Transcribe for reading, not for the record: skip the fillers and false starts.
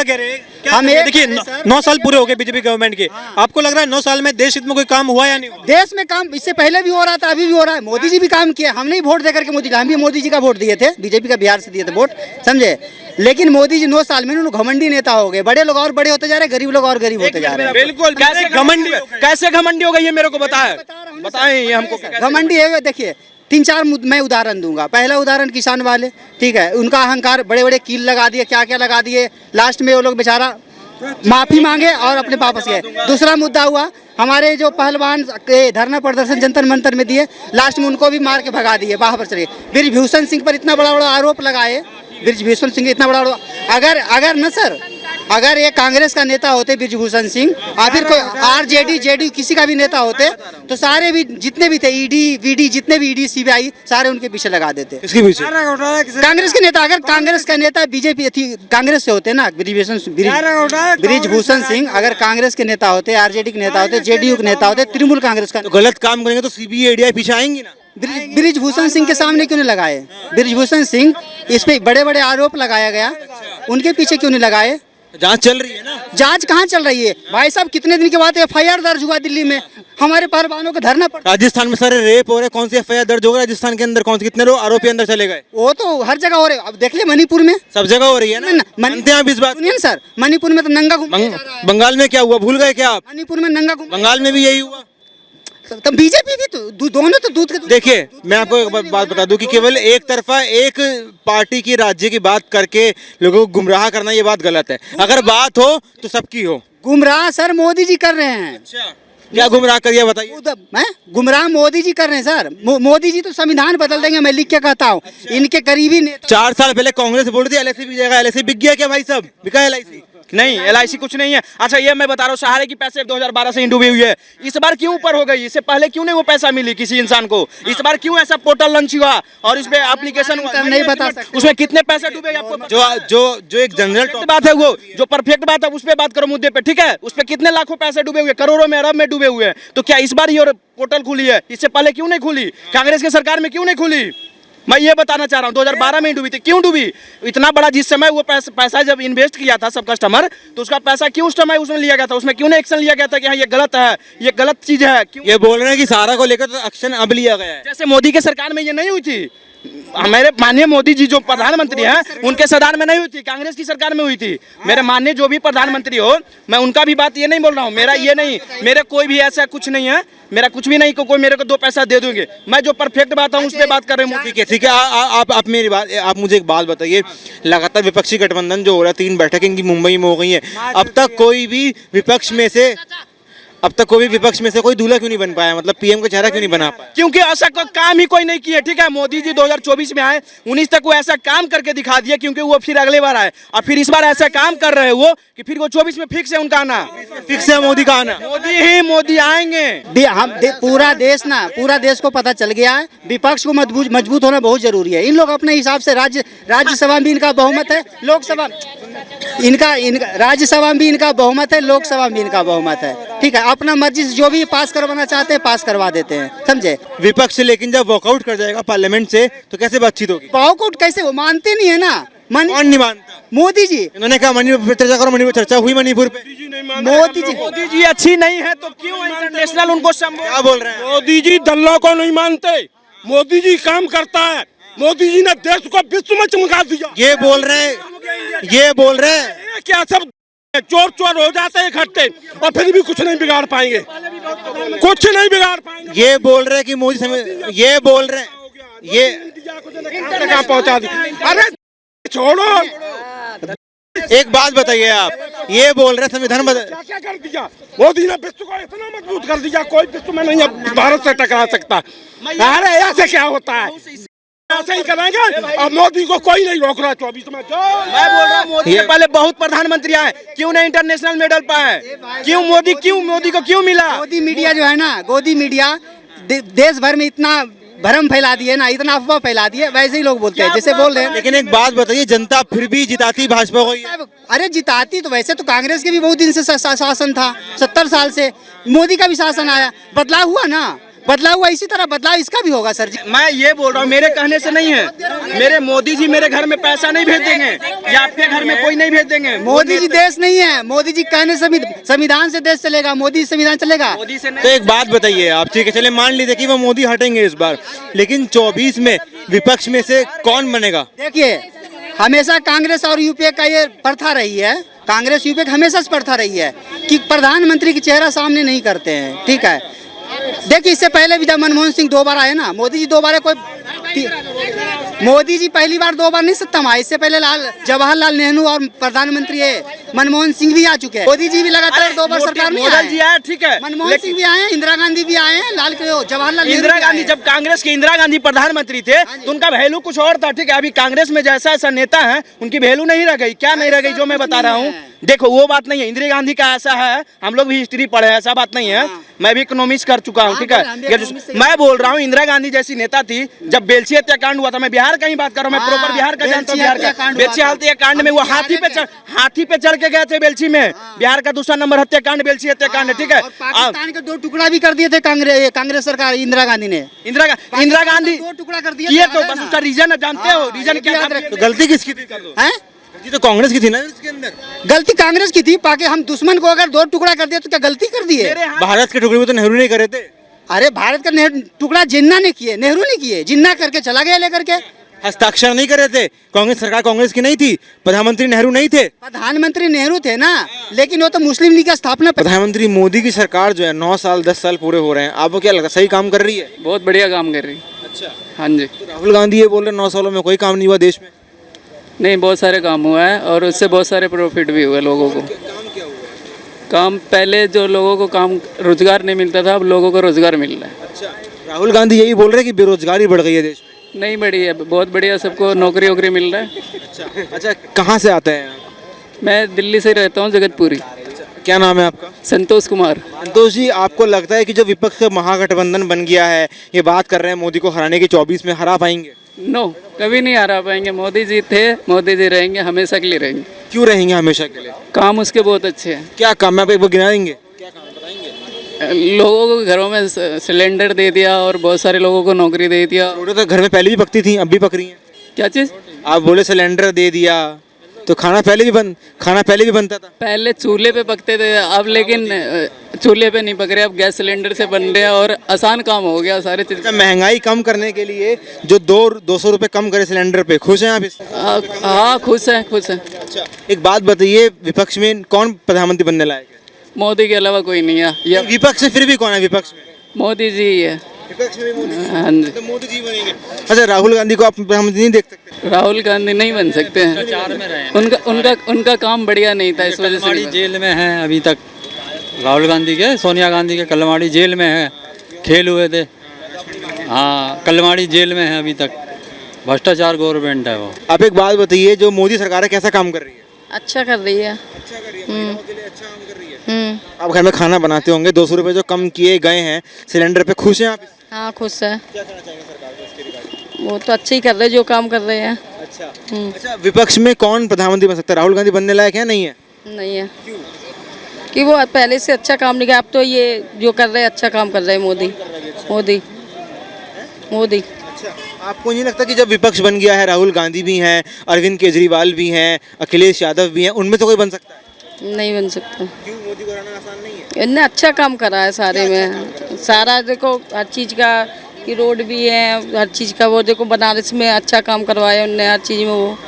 क्या कह रहे हैं? क्या हम कह रहे हैं? एक देखिए कह रहे हैं, 9 साल पूरे हो गए बीजेपी गवर्नमेंट के, आपको लग रहा है 9 साल में देश हित में कोई काम हुआ या नहीं हुआ? देश में काम इससे पहले भी हो रहा था, अभी भी हो रहा है। मोदी जी भी काम किए, हम नहीं वोट देकर के मोदी जी, हम भी मोदी जी का वोट दिए थे, बीजेपी का बिहार से दिए थे वोट, समझे। लेकिन मोदी जी 9 साल में उन्होंने घमंडी नेता हो गए, बड़े लोग और बड़े होते जा रहे हैं, गरीब लोग और गरीब होते जा रहे हैं। बिल्कुल, कैसे घमंडी हो गई ये मेरे को बताएं ये हमको। घमंडी है, देखिए 3-4 मैं उदाहरण दूंगा। पहला उदाहरण किसान वाले, ठीक है, उनका अहंकार, बड़े बड़े कील लगा दिए, क्या क्या लगा दिए, लास्ट में वो लोग बेचारा माफी मांगे और अपने वापस गए। दूसरा मुद्दा हुआ हमारे जो पहलवान धरना प्रदर्शन जंतर मंतर में दिए, लास्ट में उनको भी मार के भगा दिए, बाहर पर चले। बृजभूषण सिंह पर इतना बड़ा बड़ा आरोप लगाए, बृजभूषण सिंह इतना बड़ा अगर न सर, अगर ये कांग्रेस का नेता होते बृजभूषण सिंह, और फिर कोई आरजेडी जेडीयू किसी का भी नेता होते, तो सारे भी जितने भी थे ईडी वीडी, जितने भी ईडी सीबीआई, सारे उनके पीछे लगा देते। किसके पीछे? कांग्रेस के नेता, अगर कांग्रेस का नेता बीजेपी थी, कांग्रेस से होते ना, बृजभूषण सिंह अगर कांग्रेस के नेता होते, आरजेडी के नेता होते, जेडीयू के नेता होते, तृणमूल कांग्रेस का, तो गलत काम करेंगे तो सीबीआई पीछे आएंगी ना। बृजभूषण सिंह के सामने क्यों नहीं लगाए? बृजभूषण सिंह, इस पे बड़े बड़े आरोप लगाया गया, उनके पीछे क्यों नहीं लगाए? जांच चल रही है ना। जांच कहाँ चल रही है भाई साहब? कितने दिन के बाद एफआईआर दर्ज हुआ दिल्ली में, हमारे पहलवानों को धरना पड़ा। राजस्थान में सारे रेप हो रहे, कौन सी एफआईआर दर्ज होगा राजस्थान के अंदर? कौन से कितने लोग आरोपी अंदर चले गए? वो तो हर जगह हो रहे, अब देख ले मणिपुर में, सब जगह हो रही है ना। मानते हैं आप इस बात? सुनिए ना सर, मणिपुर में तो नंगा घूम, बंगाल में क्या हुआ भूल गए क्या आप? मणिपुर में नंगा घूम, बंगाल में भी यही हुआ। तब बीजेपी भी तो दोनों तो दूध के दूध। देखिए मैं आपको एक बात बता दूं कि केवल एक तरफा एक पार्टी की राज्य की बात करके लोगों को गुमराह करना, ये बात गलत है। अगर बात हो तो सबकी हो। गुमराह सर मोदी जी कर रहे हैं। अच्छा, क्या गुमराह करिए बताइए? मैं गुमराह मोदी जी कर रहे हैं सर। मोदी जी तो संविधान बदल देंगे, मैं लिख के कहता हूँ। इनके करीबी नेता 4 साल पहले कांग्रेस बोल रही थी एलआईसी बिक जाएगा, एलआईसी बिक गया क्या भाई साहब? बिका एलआईसी? नहीं, एलआईसी कुछ नहीं है। अच्छा ये मैं बता रहा हूँ, सहारे की पैसे 2012 से ही डूबी हुई है, इस बार क्यों ऊपर हो गई? इससे पहले क्यों नहीं वो पैसा मिली किसी इंसान को? इस बार क्यों ऐसा पोर्टल लॉन्च हुआ और इस पे एप्लीकेशन हुआ? नहीं बता सकते। उसमें कितने पैसे डूबे आपको? जो एक जनरल बात है, वो जो परफेक्ट बात है उस पे बात करो, मुद्दे पे, ठीक है? उस पे कितने लाखों पैसे डूबे हुए, करोड़ों में, अरब में डूबे हुए हैं। तो क्या इस बार ये पोर्टल खुली है? इससे पहले क्यों नहीं खुली? कांग्रेस की सरकार में क्यों नहीं खुली? मैं ये बताना चाह रहा हूँ, 2012 में ही डूबी थी। क्यों डूबी? इतना बड़ा जिस समय वो पैसा जब इन्वेस्ट किया था सब कस्टमर, तो उसका पैसा क्यों उस समय उसमें लिया गया था? उसमें क्यों नहीं एक्शन लिया गया था कि हाँ ये गलत है, ये गलत चीज है? क्यों ये बोल रहे हैं कि सहारा को लेकर तो एक्शन अब लिया गया है। जैसे मोदी के सरकार में ये नहीं हुई थी? हमारे माननीय मोदी जी जो प्रधानमंत्री हैं उनके सरकार में नहीं हुई थी, कांग्रेस की सरकार में हुई थी। मेरे माननीय जो भी प्रधानमंत्री हो, मैं उनका भी बात ये नहीं बोल रहा हूँ, मेरा ये नहीं, मेरे कोई भी ऐसा कुछ नहीं है, मेरा कुछ भी नहीं, कोई मेरे को 2 पैसा दे दोगे। मैं जो परफेक्ट बात हूँ उस पर बात कर रहे हूँ। ठीक है। आप मेरी बात, आप मुझे एक बात बताइए, लगातार विपक्षी गठबंधन जो हो रहा है, 3 बैठकें इनकी मुंबई में हो गई है, अब तक कोई विपक्ष में से कोई दूल्हा क्यों नहीं बन पाया? मतलब पीएम का चेहरा क्यों नहीं बना पाया? क्योंकि ऐसा कोई काम ही कोई नहीं किया। ठीक है, मोदी जी 2024 में आए, 19 तक वो ऐसा काम करके दिखा दिया, क्योंकि वो फिर अगले बार आए और फिर इस बार ऐसा काम कर रहे हैं वो कि फिर वो 24 में फिक्स है उनका आना, फिक्स है मोदी का आना। मोदी आएंगे। हम पूरा देश को पता चल गया है, विपक्ष को मजबूत होना बहुत जरूरी है। इन लोग अपने हिसाब से राज्यसभा में इनका बहुमत है, लोकसभा इनका राज्यसभा में इनका बहुमत है, लोकसभा में इनका बहुमत है, ठीक है। अपना मर्जी से जो भी पास करवाना चाहते हैं पास करवा देते हैं, समझे। विपक्ष लेकिन जब वॉकआउट कर जाएगा पार्लियामेंट से तो कैसे बातचीत होगी? वॉकआउट कैसे? वो मानते नहीं है ना। कौन नहीं मानता? मोदी जी। इन्होंने कहा मणिपुर पे चर्चा करो, मणिपुर चर्चा हुई मणिपुर पे। मोदी जी अच्छी नहीं है तो क्यों इंटरनेशनल उनको क्या बोल रहे हैं? मोदी जी दल्लों को नहीं मानते, मोदी जी काम करता है, मोदी जी ने देश को विश्व में चमका दिया। ये बोल रहे हैं क्या सब चोर हो जाते हैं इकट्ठे और फिर भी कुछ नहीं बिगाड़ पाएंगे, कुछ नहीं बिगाड़ पाएंगे। ये बोल रहे हैं कि मोदी ये बोल रहे हैं ये कहाँ पहुँचा दी। अरे छोड़ो, एक बात बताइए, आप ये बोल रहे संविधान बदल क्या कर दिया मोदी ने? विश्व को इतना मजबूत कर दिया, कोई विश्व में नहीं अब भारत से टकरा सकता। अरे ऐसे क्या होता है? ऐसे ही करेंगे और मोदी को कोई नहीं रोक रहा 24 में। मैं बोल रहा हूँ मोदी से पहले बहुत प्रधानमंत्री आए, क्यों नहीं इंटरनेशनल मेडल पाए? क्यों मोदी को क्यों मिला? गोदी मीडिया जो है ना, गोदी मीडिया देश भर में इतना भ्रम फैला दिए ना, इतना अफवाह फैला दिए, वैसे ही लोग बोलते हैं जैसे बोल रहे हैं। लेकिन एक बात बताइए, जनता फिर भी जिताती भाजपा को। अरे जिताती तो वैसे तो कांग्रेस के भी बहुत दिन से शासन था, 70 साल से। मोदी का भी शासन आया, बदलाव हुआ ना। बदलाव हुआ, इसी तरह बदलाव इसका भी होगा सर जी। मैं ये बोल रहा हूँ, मेरे कहने से नहीं है, मेरे मोदी जी मेरे घर में पैसा नहीं भेज देंगे या आपके घर में कोई नहीं भेज देंगे। मोदी जी देश नहीं है, मोदी जी कहने से संविधान से देश चलेगा, मोदी संविधान चलेगा। मोदी से तो एक बात बताइए आप, ठीक है चले मान लीजिए कि वो मोदी हटेंगे इस बार, लेकिन 24 में विपक्ष में से कौन बनेगा? देखिए, हमेशा कांग्रेस और यूपीए का ये प्रथा रही है, कांग्रेस यूपीए का हमेशा से प्रथा रही है कि प्रधानमंत्री की चेहरा सामने नहीं करते हैं, ठीक है। देखिए, इससे पहले भी जब मनमोहन सिंह 2 बार आए ना, मोदी जी 2 बार मोदी जी पहली बार 2 बार नहीं सत्ता में आए, इससे पहले जवाहरलाल नेहरू और प्रधानमंत्री मनमोहन सिंह भी आ चुके हैं। मोदी जी भी लगातार 2 बार सरकार में मोदी जी आए, ठीक है, मनमोहन सिंह भी आए हैं, इंदिरा गांधी भी आए हैं, जवाहरलाल इंदिरा गांधी, जब कांग्रेस के इंदिरा गांधी प्रधानमंत्री थे तो उनका वैल्यू कुछ और था, ठीक है। अभी कांग्रेस में जैसा ऐसा नेता है उनकी वैल्यू नहीं रह गई। क्या नहीं रह गई जो मैं बता रहा हूँ, देखो वो बात नहीं है। इंदिरा गांधी का ऐसा है, हम लोग भी हिस्ट्री पढ़े हैं, ऐसा बात नहीं है, मैं भी इकोनॉमिक्स कर चुका हूँ, ठीक है। मैं बोल रहा हूँ इंदिरा गांधी जैसी नेता थी, जब बेलछी हत्याकांड हुआ था, मैं बिहार का ही बात कर रहा हूँ, मैं प्रॉपर बिहार का जानता हूँ। बिहार का बेलछी हत्याकांड में वो हाथी पे चढ़ के गए थे बेलछी में, बिहार का दूसरा नंबर हत्याकांड बेलछी हत्याकांड है, ठीक है। पाकिस्तान के 2 टुकड़ा भी कर दिए थे कांग्रेस सरकार, इंदिरा गांधी ने। इंदिरा गांधी 2 टुकड़ा कर ये तो बस उसका रीजन जानते हो, रीजन क्या था? तो गलती किसकी थी? हैं? गलती तो कांग्रेस की थी ना इसके अंदर। गलती कांग्रेस की थी, पाकि हम दुश्मन को अगर 2 टुकड़ा कर दिया तो क्या गलती कर दी है? भारत के टुकड़े में तो नेहरू नहीं करे थे। अरे भारत का टुकड़ा जिन्ना ने किए, नेहरू ने किए, जिन्ना करके चला गया लेकर के। हस्ताक्षर नहीं करे थे, कांग्रेस सरकार कांग्रेस की नहीं थी, प्रधानमंत्री नेहरू नहीं थे। प्रधानमंत्री नेहरू थे ना, लेकिन वो तो मुस्लिम लीग का स्थापना। प्रधानमंत्री मोदी की सरकार जो है 9 साल 10 साल पूरे हो रहे हैं, आपको क्या लगता है सही काम कर रही है? बहुत बढ़िया काम कर रही है। अच्छा, हाँ जी। राहुल गांधी ये बोल रहे 9 सालों में कोई काम नहीं हुआ देश में। नहीं, बहुत सारे काम हुआ है और उससे बहुत सारे प्रॉफिट भी हुए लोगों को। काम पहले जो लोगों को काम रोजगार नहीं मिलता था, अब लोगों को रोजगार मिल रहा है। अच्छा, राहुल गांधी यही बोल रहे हैं कि बेरोजगारी बढ़ गई है देश में। नहीं बढ़ी है, बहुत बढ़िया, सबको नौकरी वोकरी मिल रहा है। अच्छा, कहाँ से आते हैं आप? मैं दिल्ली से रहता हूँ, जगतपुरी। क्या नाम है आपका? संतोष कुमार। संतोष जी, आपको लगता है कि जो विपक्ष का महागठबंधन बन गया है, ये बात कर रहे हैं मोदी को हराने की, 24 में हरा पाएंगे? नो, कभी नहीं हरा पाएंगे। मोदी जी थे, मोदी जी रहेंगे, हमेशा के लिए रहेंगे। क्यों रहेंगे हमेशा के लिए? काम उसके बहुत अच्छे हैं। क्या काम है, आप एक बार गिना देंगे? लोगों को घरों में सिलेंडर दे दिया और बहुत सारे लोगों को नौकरी दे दिया। रोटी तो घर में पहले भी पकती थी, अब भी पक रही हैं। क्या चीज़? आप बोले सिलेंडर दे दिया, तो खाना पहले भी बनता था। पहले चूल्हे पे पकते थे, अब लेकिन चूल्हे पे नहीं पक रहे, अब गैस सिलेंडर से बन रहे हैं और आसान काम हो गया सारे चीज़। अच्छा, महंगाई कम करने के लिए जो 200 रुपये कम करे सिलेंडर पे, खुश हैं आप इससे? हाँ, खुश हैं, खुश हैं। अच्छा, एक बात बताइए, विपक्ष में कौन प्रधानमंत्री बनने लायक है? मोदी के अलावा कोई नहीं है। ये विपक्ष में फिर भी कौन है विपक्ष में? मोदी जी ही है। विपक्ष में भी मोदी जी। हाँ जी। तो मोदी जी बनेंगे। अच्छा, राहुल गांधी को आप प्रधानमंत्री नहीं देख सकते? राहुल गांधी नहीं बन सकते हैं, उनका काम बढ़िया नहीं था, इस वजह से नहीं बना। जेल में हैं अभी तक। राहुल गांधी के, सोनिया गांधी के कलमाड़ी जेल में है, खेल हुए थे। हाँ, कलमाड़ी जेल में है अभी तक। भ्रष्टाचार गवर्नमेंट है वो। आप एक बात बताइए, जो मोदी सरकार है कैसा काम कर रही है? अच्छा कर रही है। अच्छा कर रही है, महिलाओं के लिए अच्छा काम कर रही है। आप घर में खाना बनाते होंगे, 200 रुपये जो कम किए गए हैं सिलेंडर पे, खुश हैं आप? हाँ, खुश है। क्या कहना चाहेंगे सरकार को इसके रिगार्डिंग? वो तो अच्छे ही कर रहे हैं जो काम कर रहे हैं। अच्छा, अच्छा, विपक्ष में कौन प्रधानमंत्री बन सकता है? राहुल गांधी बनने लायक है नहीं है? नहीं है। क्यों? कि वो पहले से अच्छा काम नहीं किया, अब तो ये जो कर रहे हैं अच्छा काम कर रहे हैं मोदी। अच्छा, आपको नहीं लगता कि जब विपक्ष बन गया है, राहुल गांधी भी हैं, अरविंद केजरीवाल भी हैं, अखिलेश यादव भी हैं, उनमें तो कोई बन सकता है? नहीं बन सकता। क्यों? मोदी को हराना आसान नहीं है? इनने अच्छा काम करा है सारे में, सारा देखो हर चीज़ का, कि रोड भी है, हर चीज़ का वो देखो बनारस में अच्छा काम करवाया उनने, हर चीज़ में वो